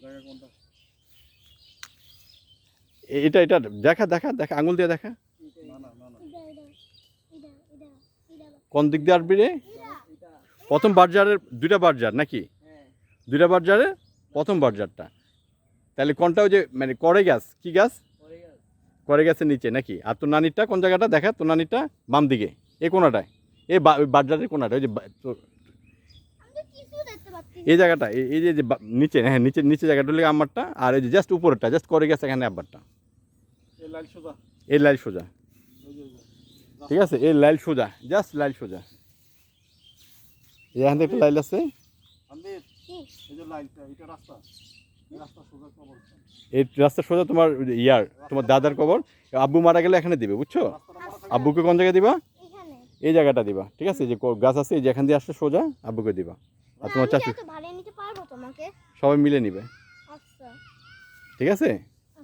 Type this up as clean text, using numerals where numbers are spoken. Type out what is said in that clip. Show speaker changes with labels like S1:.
S1: জায়গা কোনটা?
S2: এটা এটা দেখা দেখা দেখা আঙুল দিয়ে দেখা।
S1: না না না না,
S2: কোন দিক দিয়ে আসবি রে? প্রথম বার্জারের দুইটা বার্জার নাকি? দুইটা বার্জারের প্রথম বার্জারটা। তাহলে কোনটা ওই যে মানে করে গাছ, কি গাছ? করে গাছের নিচে নাকি? আর তোর নানিরটা কোন জায়গাটা দেখা? তোর নানিরটা বাম দিকে এই কোনাটায়, এই বার্জারের কোনাটা, ওই যে এই জায়গাটা, এই যে নিচে, হ্যাঁ নিচে নিচে জায়গাটা হলে আমারটা, আর এই যে জাস্ট উপরেরটা জাস্ট করে গেছে এখানে আব্বারটা।
S1: এই লাইন সোজা,
S2: এই লাইল সোজা,
S1: ওই যে
S2: ঠিক আছে? এই লাইল সোজা, জাস্ট লাইল সোজা। এখান থেকে একটা লাইল আছে,
S1: আন্দির এই যে লাইনটা, এটা রাস্তা, এই রাস্তা সোজা কবরস্থান।
S2: এই রাস্তা সোজা তোমার ইয়ার তোমার দাদার কবর। আব্বু মারা গেলে এখানে দিবে, বুঝছো?
S1: রাস্তাটা বড় থাকে।
S2: আব্বুকে কোন জায়গায় দিবা?
S3: এখানে
S2: এই জায়গাটা দিবা, ঠিক আছে? এই যে গাছ আছে, এই যে এখান দিয়ে আসছে সোজা আব্বুকে দিবা। আর তোমার চাচু
S3: ভাড়া নিতে পারবো তোমাকে?
S2: সবাই মিলে নিবে,
S3: আচ্ছা
S2: ঠিক আছে?